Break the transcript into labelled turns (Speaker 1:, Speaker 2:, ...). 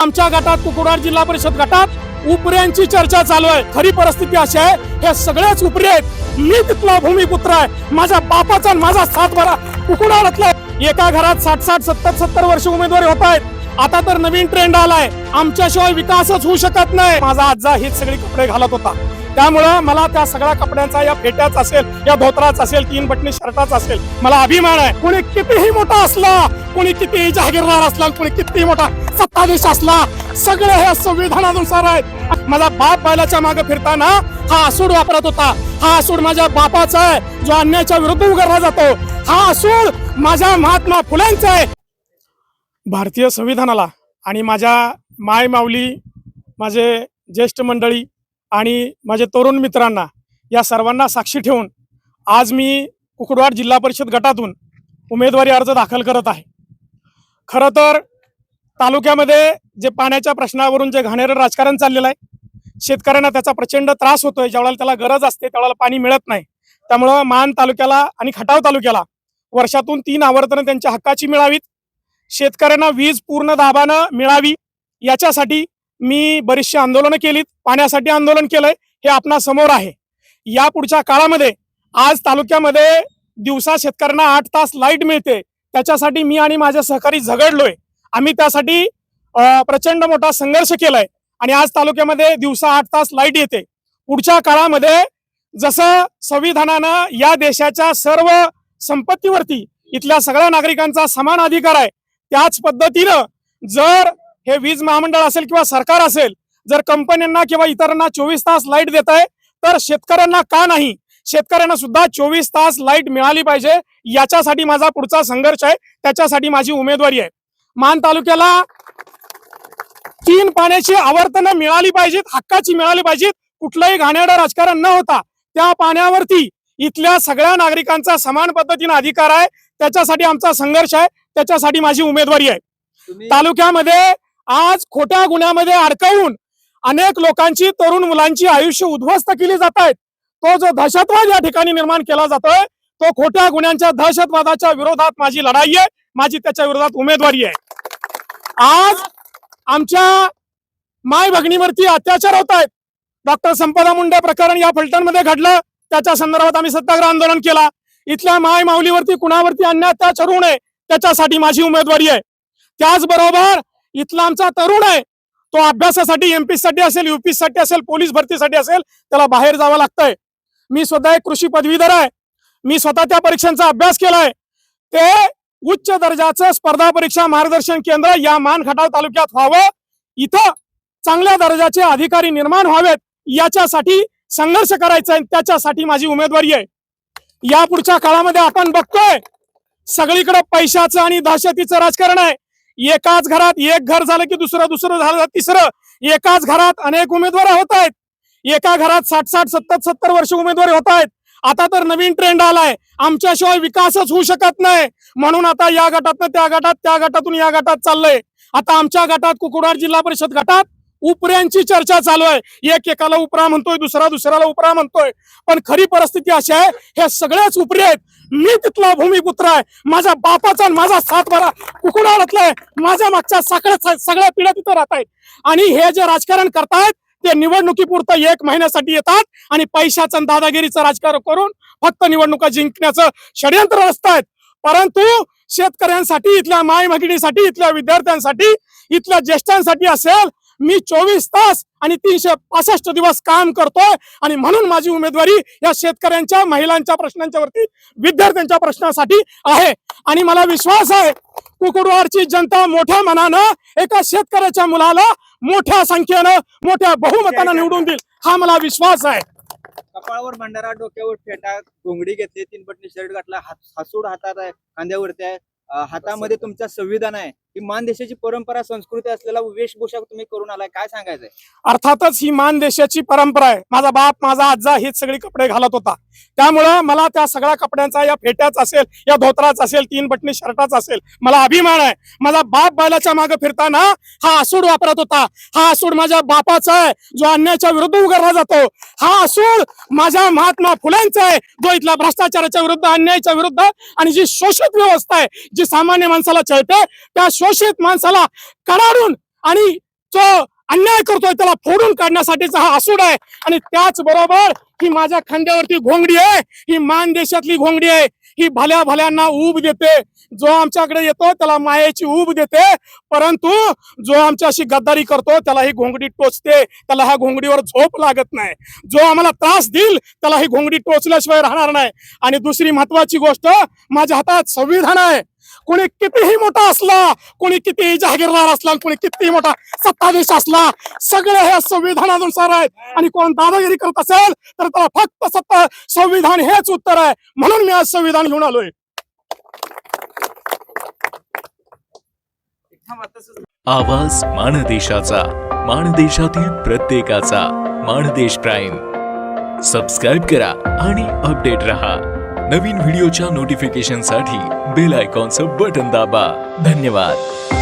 Speaker 1: आमच्या गटात कुकुडवाड जिल्हा परिषद गटात उपऱ्यांची चर्चा चालू आहे। खरी परिस्थिती अशी आहे, हे सगळेच उपरी आहेत। मी तिथला भूमिपुत्र आहे। माझ्या बापाचा आणि माझा सातबारा कुकुडवाडातला। एका घरात 60-60, 70-70 वर्ष उमेदवारी होत आहेत। आता तर नवीन ट्रेंड आलाय, आमच्याशिवाय विकासच होऊ शकत नाही। माझा आजा हेच सगळे कपडे घालत होता, त्यामुळे मला त्या सगळ्या कपड्यांचा, या फेट्याच असेल, या धोतराच असेल, 3 बटणी शर्टाच असेल, मला अभिमान आहे। कोणी कितीही मोठा असला, कोणी कितीही जहागीरदार असला, कोणी कितीही मोठा सत्ताधीश असला, सगळे हे संविधानानुसार आहे। माझा बाप बैलाच्या मागे फिरताना हा असूड वापरत होता। हा असूड माझ्या बापाचा आहे, जो अन्यायाच्या विरुद्ध उभारला जातो। हा असूड माझ्या महात्मा फुलेंचा आहे। भारतीय संविधानाला आणि माझ्या माय माऊली, माझे ज्येष्ठ मंडळी आणि माझे तरुण मित्रांना, या सर्वांना साक्षी ठेवून आज मी कुकुडवाड जिल्हा परिषद गटातून उमेदवारी अर्ज दाखल करत आहे। खरं तर तालुक्यामध्ये जे पाण्याच्या प्रश्नावरून जे घाणेरडं राजकारण चाललेलं आहे, शेतकऱ्यांना त्याचा प्रचंड त्रास होतोय। ज्यावेळेला त्याला गरज असते त्यावेळेला पाणी मिळत नाही। त्यामुळं मान तालुक्याला आणि खटाव तालुक्याला वर्षातून 3 आवर्तनं त्यांच्या हक्काची मिळावीत, शेतकऱ्यांना वीज पूर्ण दाबानं मिळावी, याच्यासाठी मी बरीचशी आंदोलनं केलीत। पाण्यासाठी आंदोलन केलंय, हे आपणा समोर आहे। या पुढच्या काळामध्ये आज तालुक्यामध्ये दिवसा शेतकऱ्यांना 8 तास लाईट मिळते, त्याच्यासाठी मी आणि माझे सहकारी झगडलोय। आम्ही त्यासाठी प्रचंड मोठा संघर्ष केलाय आणि आज तालुक्यामध्ये दिवसा 8 तास लाईट येते। पुढच्या काळामध्ये जसं संविधानानं या देशाच्या सर्व संपत्तीवरती इथल्या सगळ्या नागरिकांचा समान अधिकार आहे, त्याच पद्धतीनं जर हे वीज महामंडळ असेल किंवा सरकार असेल, जर कंपन्यांना किंवा इतरांना 24 तास लाईट देत आहे, तर शेतकऱ्यांना का नाही? शेतकऱ्यांना सुद्धा 24 तास लाईट मिळाली पाहिजे। याच्यासाठी माझा पुढचा संघर्ष आहे, त्याच्यासाठी माझी उमेदवारी आहे। मान तालुक्याला 3 पाण्याची आवर्तनं मिळाली पाहिजेत, हक्काची मिळाली पाहिजेत। कुठलंही घाणेरडं राजकारण न होता त्या पाण्यावरती इथल्या सगळ्या नागरिकांचा समान पद्धतीने अधिकार आहे। त्याच्यासाठी आमचा संघर्ष आहे, त्याच्यासाठी माझी उमेदवारी आहे। तालुक्यामध्ये आज खोट्या गुन्ह्यामध्ये अडकवून अनेक लोकांची, तरुण मुलांची आयुष्य उद्ध्वस्त केली जात आहेत। तो जो दहशतवाद या ठिकाणी निर्माण केला जातोय, तो खोट्या गुन्ह्यांच्या, दहशतवादाच्या विरोधात माझी लढाई आहे, माझी त्याच्या विरोधात उमेदवारी आहे। आज आमच्या माय भगिनीवरती अत्याचार होत आहेत। डॉक्टर संपदा मुंडे प्रकरण या फलटणमध्ये घडलं, त्याच्या संदर्भात आम्ही सत्याग्रह आंदोलन केला। इथल्या माय माऊलीवरती, कुणावरती अन्याय अत्याचार होऊ नये, त्याच्यासाठी माझी उमेदवारी आहे। त्याचबरोबर इथला आमचा तरुण आहे, तो अभ्यासासाठी, MP साठी असेल, UP साठी असेल, पोलीस भरतीसाठी असेल, त्याला बाहेर जावं लागतंय। मी स्वतः एक कृषी पदवीधर आहे, मी स्वतः त्या परीक्षांचा अभ्यास केलाय। ते उच्च दर्जाचं स्पर्धा परीक्षा मार्गदर्शन केंद्र या मान खटाव तालुक्यात व्हावं, इथं चांगल्या दर्जाचे अधिकारी निर्माण व्हावेत, याच्यासाठी संघर्ष करायचा आहे, त्याच्यासाठी माझी उमेदवारी आहे। या पुढच्या काळामध्ये आपण बघतोय सगळीकडे पैशाचं आणि दहशतीचं राजकारण आहे। एकाच घरात एक घर झालं की दुसरं, दुसरं झालं तिसरं, एकाच घरात अनेक उमेदवार होत आहेत। एका घरात 60-60, 70-70 वर्ष उमेदवारी होत आहेत। आता तर नवीन ट्रेंड आलाय, आमच्याशिवाय विकासच होऊ शकत नाही, म्हणून आता या गटातनं त्या गटात, त्या गटातून या गटात चाललंय। आता आमच्या गटात, कुकुडवाड जिल्हा परिषद गटात उपऱ्यांची चर्चा चालू आहे। एक एकाला उपरा म्हणतोय, दुसरा दुसऱ्याला उपरा म्हणतोय, पण खरी परिस्थिती अशी आहे, हे सगळेच उपरी आहेत। मी तिथला भूमिपुत्र आहे। माझ्या बापाचा आणि माझा सातबारा कुकुडवाडातला आहे। माझ्या मागच्या सगळ्या पिढ्या तिथं राहत आहेत आणि हे जे राजकारण करतायत ते निवडणुकीपुरतं 1 महिन्यासाठी येतात आणि पैशाचं आणि दादागिरीचं राजकारण करून फक्त निवडणुका जिंकण्याचं षडयंत्र रचतायत। परंतु शेतकऱ्यांसाठी, इथल्या माय भगिनीसाठी, इथल्या विद्यार्थ्यांसाठी, इथल्या ज्येष्ठांसाठी असेल, मी 24 तास आणि 365 दिवस काम करतोय आणि म्हणून माझी उमेदवारी या शेतकऱ्यांच्या, महिलांच्या प्रश्नांच्या वरती, विद्यार्थ्यांच्या प्रश्नासाठी आहे। आणि मला विश्वास आहे कुकुडवाडची जनता मोठ्या मनानं एका शेतकऱ्याच्या मुलाला मोठ्या संख्येनं, मोठ्या बहुमतानं निवडून देईल, हा मला विश्वास आहे।
Speaker 2: कपाळावर भंडारा, डोक्यावर फेटा, घोंगडी घेतली, 3 बटणी शर्ट घातला, हसूड हातात आहे, खांद्यावरती आहे, हातामध्ये तुमचं संविधान आहे। ही मान देशाची परंपरा, संस्कृती असलेला वेशभूषा तुम्ही करून आलाय, काय सांगायचंय?
Speaker 1: अर्थातच ही मान देशाची परंपरा आहे। माझा बाप, माझा आजा हेच सगळे कपडे घालत होता, त्यामुळं मला त्या सगळ्या कपड्यांचा, या फेट्याच असेल, या धोतराच असेल, 3 बटणी शर्टाच असेल, मला अभिमान आहे। माझा बाप बैलाच्या मागे फिरताना हा असूड वापरत होता। हा असूड माझ्या बापाचा आहे, जो अन्यायाच्या विरुद्ध उभारला जातो। हा असूड माझ्या महात्मा फुलेंचा आहे, जो इथल्या भ्रष्टाचाराच्या विरुद्ध, अन्यायाच्या विरुद्ध आणि जी शोषित व्यवस्था आहे, जी सामान्य माणसाला चळते, त्या शोषित माणसाला कडाडून आणि जो अन्याय करतोय त्याला फोडून काढण्यासाठीचा हा असूड आहे. आणि त्याचबरोबर ही माझ्या खांद्यावरती घोंगडी आहे, ही मानदेशातली घोंगडी आहे. ही भल्या भल्यांना ऊब देते, जो आमच्याकडे येतो त्याला मायेची ऊब देते, परंतु जो आमच्याशी गद्दारी करतो त्याला ही घोंगडी टोचते, त्याला ह्या घोंगडीवर झोप लागत नाही. जो आम्हाला त्रास देईल त्याला ही घोंगडी टोचल्याशिवाय राहणार नाही. आणि दुसरी महत्वाची गोष्ट, माझ्या हातात संविधान आहे. कोणी कितीही मोठा असला, कोणी कितीही जहागीरदार असला, कोणी कितीही मोठा सत्ताधीश असला, सगळे हे संविधानानुसार आहेत. आणि कोण दादागिरी करत असेल तर त्याला फक्त संविधान हेच उत्तर आहे. म्हणून मी आज संविधान घेऊन आलोय.
Speaker 3: आवाज माणदेशाचा, माणदेशातील प्रत्येकाचा. माणदेश प्राईम सबस्क्राईब करा आणि अपडेट रहा. नवीन व्हिडिओच्या नोटिफिकेशनसाठी बेल आयकॉनचं बटन दाबा. धन्यवाद.